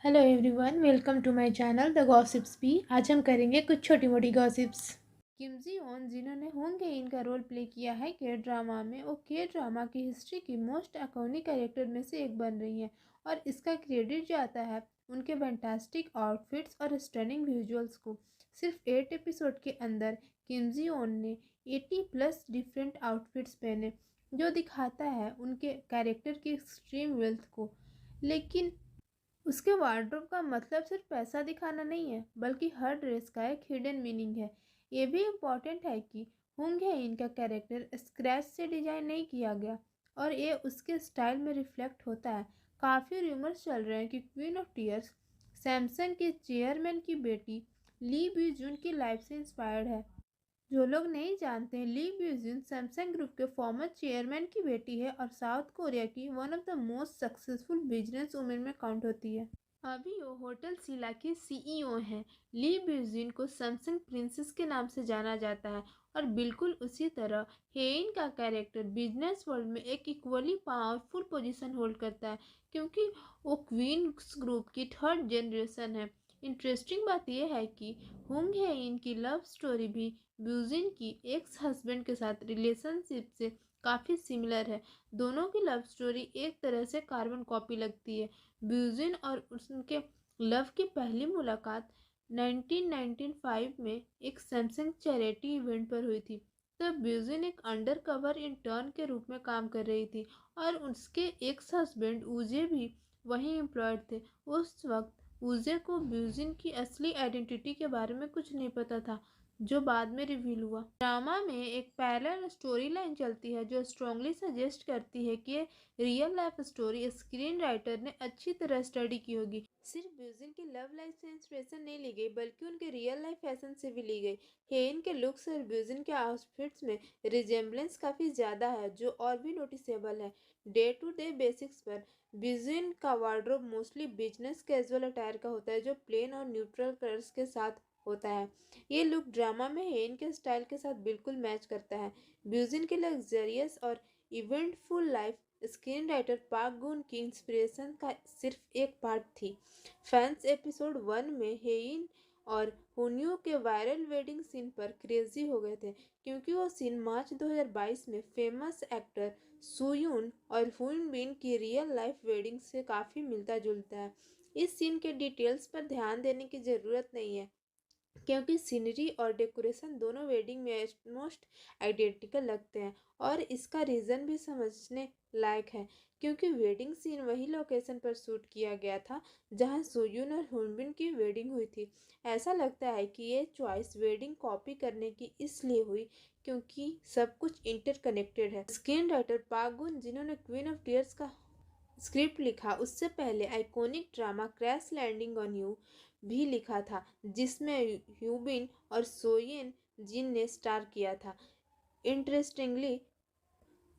Hello everyone, welcome to my channel The Gossips B. आज हम करेंगे कुछ छोटी मोटी गॉसिप्स। किम जी ओन, जिन्होंने होंग हेइन का रोल प्ले किया है के ड्रामा में, वो के ड्रामा की हिस्ट्री की मोस्ट आइकॉनिक कैरेक्टर में से एक बन रही हैं और इसका क्रेडिट जाता है उनके फैंटास्टिक आउटफिट्स और स्टनिंग विजुअल्स को। सिर्फ 8 एपिसोड के अंदर किम जी ओन ने 80+ डिफरेंट आउटफिट्स पहने, जो दिखाता है उनके कैरेक्टर की एक्सट्रीम वेल्थ को। लेकिन उसके वार्डरोब का मतलब सिर्फ पैसा दिखाना नहीं है, बल्कि हर ड्रेस का एक हिडन मीनिंग है। ये भी इम्पॉर्टेंट है कि होंग हेइन का कैरेक्टर स्क्रैच से डिजाइन नहीं किया गया और ये उसके स्टाइल में रिफ्लेक्ट होता है। काफ़ी रूमर्स चल रहे हैं कि क्वीन ऑफ टीयर्स सैमसंग के चेयरमैन की बेटी ली ब्यूजून की लाइफ से इंस्पायर्ड है। जो लोग नहीं जानते हैं, ली ब्यूजिन सैमसंग ग्रुप के फॉर्मर चेयरमैन की बेटी है और साउथ कोरिया की one of the most successful business women में काउंट होती है। अभी वो होटल सीला की सीईओ हैं। ली ब्यूजिन को सैमसंग प्रिंसेस के नाम से जाना जाता है और बिल्कुल उसी तरह हेइन का कैरेक्टर बिजनेस वर्ल्ड में एक इक्वली पावरफुल पोजीशन होल्ड करता है, क्योंकि वो क्वींस ग्रुप की थर्ड जनरेशन है। इंटरेस्टिंग बात यह है कि होंग हेइन की लव स्टोरी भी ब्यूजिन की एक्स हस्बैंड के साथ रिलेशनशिप से काफ़ी सिमिलर है। दोनों की लव स्टोरी एक तरह से कार्बन कॉपी लगती है। ब्यूजिन और उनके लव की पहली मुलाकात 1995 में एक सैमसंग चैरिटी इवेंट पर हुई थी। तब ब्यूजिन एक अंडर कवर इंटर्न के रूप में काम कर रही थी और उसके एक्स हस्बैंड उजे भी वहीं एम्प्लॉयड थे। उस वक्त उजे को ब्यूजिन की असली आइडेंटिटी के बारे में कुछ नहीं पता था, जो बाद में रिवील हुआ। ड्रामा में एक पैरेलल स्टोरी लाइन चलती है जो स्ट्रांगली सजेस्ट करती है कि real life story screen writer ने अच्छी तरह स्टडी की होगी। सिर्फ ब्यूजिन की लव लाइफ से इंस्पिरेशन नहीं ली गई, बल्कि उनके रियल लाइफ फैशन से भी ली गई। हेन के लुक्स और ब्यूजिन के आउटफिट्स में रिजेम्बलेंस काफ़ी ज़्यादा है, जो और भी नोटिसेबल है। डे टू डे बेसिक्स पर ब्यूजिन का wardrobe mostly business casual attire का होता है, जो प्लेन और न्यूट्रल कलर्स के साथ होता है। ये लुक ड्रामा में हेन के स्टाइल के साथ बिल्कुल मैच करता है। ब्यूजिन की लग्जरियस और eventful life screen writer park गुन की इंस्पिरेशन का सिर्फ एक पार्ट थी। फैंस एपिसोड 1 में हेइन और हुन्यू के वायरल वेडिंग सीन पर क्रेजी हो गए थे, क्योंकि वो सीन मार्च 2022 में फेमस एक्टर सुयून और हुन बिन की रियल लाइफ वेडिंग से काफ़ी मिलता जुलता है। इस सीन के डिटेल्स पर ध्यान देने की ज़रूरत नहीं है, क्योंकि सीनरी और डेकोरेशन दोनों वेडिंग में ऑलमोस्ट आइडेंटिकल लगते हैं। और इसका रीज़न भी समझने लायक है, क्योंकि वेडिंग सीन वही लोकेशन पर शूट किया गया था जहां सोयून और हुनबिन की वेडिंग हुई थी। ऐसा लगता है कि ये चॉइस वेडिंग कॉपी करने की इसलिए हुई क्योंकि सब कुछ इंटरकनेक्टेड है। स्क्रीन राइटर पाक गुन, जिन्होंने क्वीन ऑफ टीयर्स का स्क्रिप्ट लिखा, उससे पहले iconic drama Crash Landing on You भी लिखा था, जिसमें ह्यूबिन और सोयेन जिन ने स्टार किया था। इंटरेस्टिंगली,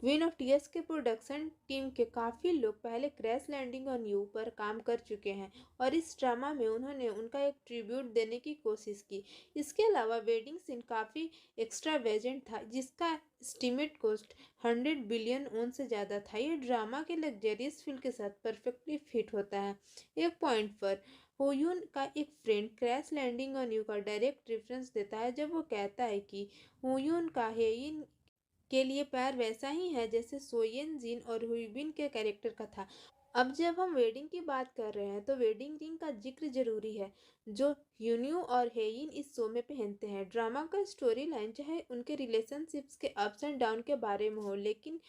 क्वीन ऑफ टीयर्स के प्रोडक्शन टीम के काफ़ी लोग पहले क्रैश लैंडिंग ऑन यू पर काम कर चुके हैं और इस ड्रामा में उन्होंने उनका एक ट्रिब्यूट देने की कोशिश की। इसके अलावा वेडिंग सीन काफ़ी एक्स्ट्रा वेजेंट था, जिसका एस्टिमेट कॉस्ट 100 बिलियन ओन से ज़्यादा था। ये ड्रामा के लग्जरियस फील के साथ परफेक्टली फिट होता है। एक पॉइंट पर होयून का एक friend Crash Landing on You का डायरेक्ट रेफरेंस देता है, जब वो कहता है कि होयून का हेइन के लिए प्यार वैसा ही है जैसे सोयेन जिन और हुईबिन के कैरेक्टर का था। अब जब हम वेडिंग की बात कर रहे हैं, तो वेडिंग रिंग का जिक्र जरूरी है, जो ह्यून्यू और हेइन इस शो में पहनते हैं। ड्रामा का स्टोरी लाइन चाहे उनके रिलेशनशिप्स के अप्स एंड डाउन के बारे में हो, लेकिन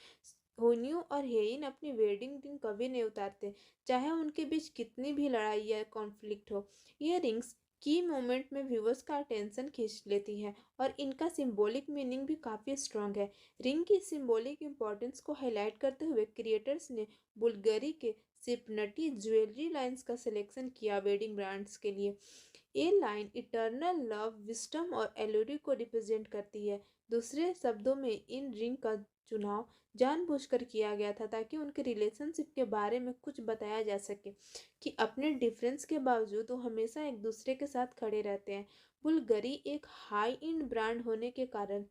हुन्यू और हेइन अपनी वेडिंग रिंग कभी नहीं उतारते, चाहे उनके बीच कितनी भी लड़ाई या कॉन्फ्लिक्ट हो। ये रिंग्स की मोमेंट में व्यूवर्स का अटेंशन खींच लेती है और इनका सिंबॉलिक मीनिंग भी काफ़ी स्ट्रॉन्ग है। रिंग की सिंबॉलिक इंपॉर्टेंस को हाईलाइट करते हुए क्रिएटर्स ने बुल्गारी के सिर्फ नटी ज्वेलरी लाइंस का सिलेक्शन किया वेडिंग ब्रांड्स के लिए। ये लाइन इटर्नल लव, विस्डम और एलोरी को रिप्रेजेंट करती है। दूसरे शब्दों में, इन रिंग का चुनाव जानबूझकर किया गया था ताकि उनके रिलेशनशिप के बारे में कुछ बताया जा सके, कि अपने डिफरेंस के बावजूद वो हमेशा एक दूसरे के साथ खड़े रहते हैं। बुल्गारी एक हाई एंड ब्रांड होने के कारण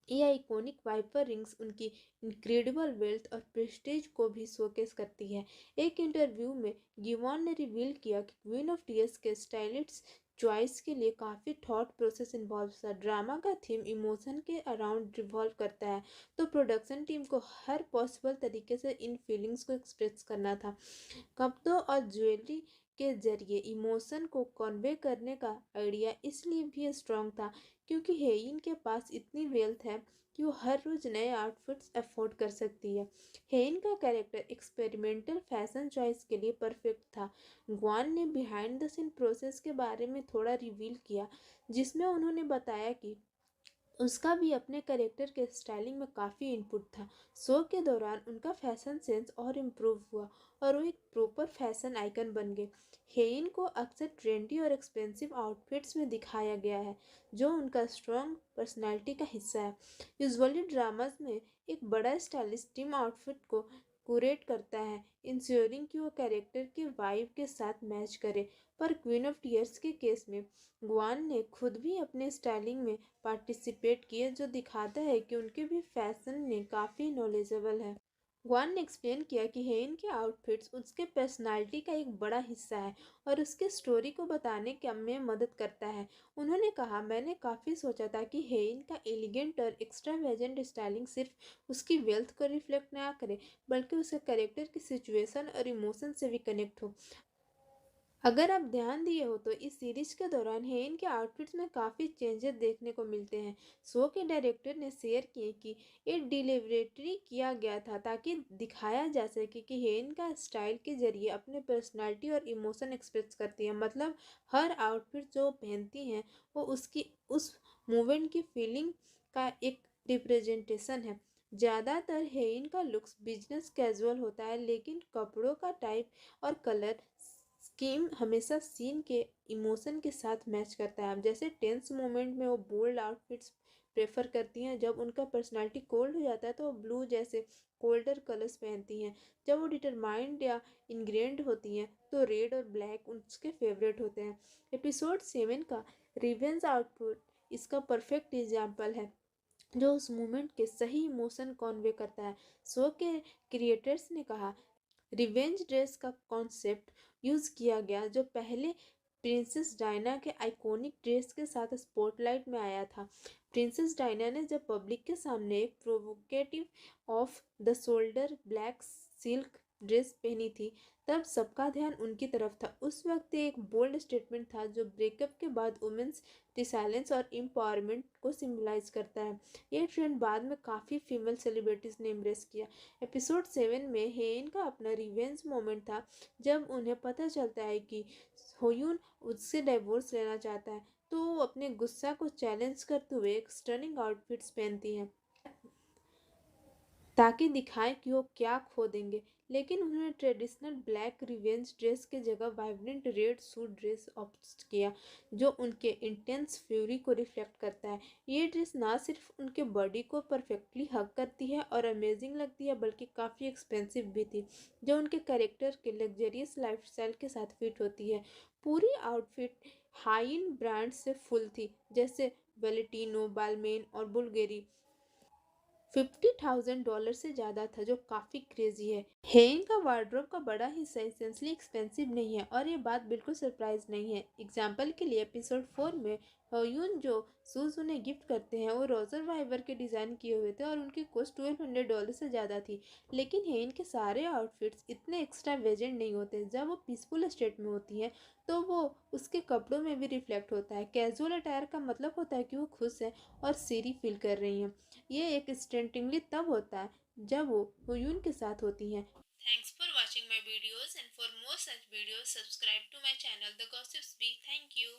ये आइकॉनिक वाइपर रिंग्स उनकी इनक्रेडिबल वेल्थ और प्रेस्टीज को भी शोकेस करती है। एक इंटरव्यू में गिवॉन ने रिवील किया कि क्वीन ऑफ टीयर्स के स्टाइलिस्ट चॉइस के लिए काफ़ी थॉट प्रोसेस इन्वॉल्व था। ड्रामा का थीम इमोशन के अराउंड रिवॉल्व करता है, तो प्रोडक्शन टीम को हर पॉसिबल तरीके से इन फीलिंग्स को एक्सप्रेस करना था। कपड़ों और ज्वेलरी के जरिए इमोशन को कन्वे करने का आइडिया इसलिए भी स्ट्रांग था क्योंकि हेइन के पास इतनी वेल्थ है कि वो हर रोज नए आउटफिट्स अफोर्ड कर सकती है। हेइन का कैरेक्टर एक्सपेरिमेंटल फैशन चॉइस के लिए परफेक्ट था। ग्वान ने बिहाइंड द सीन प्रोसेस के बारे में थोड़ा रिवील किया, जिसमें उन्होंने बताया कि उसका भी अपने कैरेक्टर के स्टाइलिंग में काफ़ी इनपुट था। शो के दौरान उनका फैशन सेंस और इम्प्रूव हुआ और वो एक प्रॉपर फैशन आइकन बन गए। हेइन को अक्सर ट्रेंडी और एक्सपेंसिव आउटफिट्स में दिखाया गया है, जो उनका स्ट्रॉन्ग पर्सनैलिटी का हिस्सा है। यूजुअली ड्रामाज में एक बड़ा स्टाइलिश टीम आउटफिट को कुरेट करता है, इंश्योरिंग कि वो कैरेक्टर के वाइब के साथ मैच करे। पर क्वीन ऑफ टीयर्स के केस में गुआन ने खुद भी अपने स्टाइलिंग में पार्टिसिपेट किए, जो दिखाता है कि उनके भी फैशन में काफ़ी नॉलेजेबल है। गुआन ने एक्सप्लेन किया कि हेन के आउटफिट्स उसके पर्सनालिटी का एक बड़ा हिस्सा है और उसके स्टोरी को बताने के में मदद करता है। उन्होंने कहा, मैंने काफ़ी सोचा था कि हेन का एलिगेंट और एक्स्ट्रावेजेंट स्टाइलिंग सिर्फ उसकी वेल्थ को रिफ्लेक्ट ना करे, बल्कि उसके कैरेक्टर की सिचुएशन और इमोशन से भी कनेक्ट हो। अगर आप ध्यान दिए हो तो इस सीरीज के दौरान हेन के आउटफिट्स में काफ़ी चेंजेस देखने को मिलते हैं। शो के डायरेक्टर ने शेयर किए कि ये डिलीवरेटरी किया गया था ताकि दिखाया जा सके कि हेन का स्टाइल के जरिए अपने पर्सनालिटी और इमोशन एक्सप्रेस करती है। मतलब हर आउटफिट जो पहनती हैं वो उसकी उस मूवमेंट की फीलिंग का एक रिप्रेजेंटेशन है। ज़्यादातर हेन का लुक्स बिजनेस कैजुअल होता है, लेकिन कपड़ों का टाइप और कलर स्कीम हमेशा सीन के इमोशन के साथ मैच करता है। अब जैसे टेंस मोमेंट में वो बोल्ड आउटफिट्स प्रेफर करती हैं, जब उनका पर्सनालिटी कोल्ड हो जाता है तो वो ब्लू जैसे कोल्डर कलर्स पहनती हैं। जब वो डिटरमाइंड या इनग्रेंड होती हैं तो रेड और ब्लैक उसके फेवरेट होते हैं। एपिसोड 7 का रिवेंज आउटफिट इसका परफेक्ट एग्जाम्पल है, जो उस मोमेंट के सही इमोशन कॉन्वे करता है। शो के क्रिएटर्स ने कहा, रिवेंज ड्रेस का कॉन्सेप्ट यूज़ किया गया, जो पहले प्रिंसेस डायना के आइकॉनिक ड्रेस के साथ स्पॉटलाइट में आया था। प्रिंसेस डायना ने जब पब्लिक के सामने एक provocative of the shoulder black silk dress पहनी थी, तब सबका ध्यान उनकी तरफ था। उस वक्त एक बोल्ड स्टेटमेंट था जो ब्रेकअप के बाद वुमेन्स रिसाइलेंस और एम्पावरमेंट को सिंबलाइज करता है। ये ट्रेंड बाद में काफ़ी फीमेल सेलिब्रिटीज़ ने एम्ब्रेस किया। एपिसोड 7 में हेन का अपना रिवेंज मोमेंट था, जब उन्हें पता चलता है कि होयून उससे डिवोर्स लेना चाहता है, तो वो अपने गुस्सा को चैलेंज करते हुए एक स्टनिंग आउटफिट्स पहनती हैं ताकि दिखाएं कि वो क्या खो देंगे। लेकिन उन्होंने ट्रेडिशनल ब्लैक रिवेंज ड्रेस के जगह vibrant red suit dress opt किया, जो उनके इंटेंस फ्यूरी को रिफ्लेक्ट करता है। ये ड्रेस ना सिर्फ उनके बॉडी को परफेक्टली हग करती है और अमेजिंग लगती है, बल्कि काफ़ी एक्सपेंसिव भी थी, जो उनके कैरेक्टर के लग्जरियस लाइफस्टाइल के साथ फिट होती है। पूरी आउटफिट हाई इन ब्रांड से फुल थी, जैसे वेलेटिनो, बालमेन और बुल्गेरी। $50,000 से ज़्यादा था, जो काफ़ी क्रेजी है। हेइंग का वार्डरोब का बड़ा हिस्सा इसेंशियली एक्सपेंसिव नहीं है, और ये बात बिल्कुल सरप्राइज नहीं है। एग्जाम्पल के लिए एपिसोड 4 में ह्यून जो शूज़ उन्हें गिफ्ट करते हैं वो रोजर वाइवर के डिज़ाइन किए हुए थे और उनकी कॉस्ट $1,200 से ज़्यादा थी। लेकिन हेइन के सारे आउटफिट्स इतने एक्स्ट्रा वेजेंट नहीं होते। जब वो पीसफुल स्टेट में होती हैं तो वो उसके कपड़ों में भी रिफ्लेक्ट होता है। कैजुअल अटायर का मतलब होता है कि वो खुश है और सीरी फील कर रही हैं। ये एक स्टेंटिंगली तब होता है जब वो हुयून के साथ होती हैं। Thanks for watching my videos and for more such videos subscribe to my channel The Gossips B. Thank you.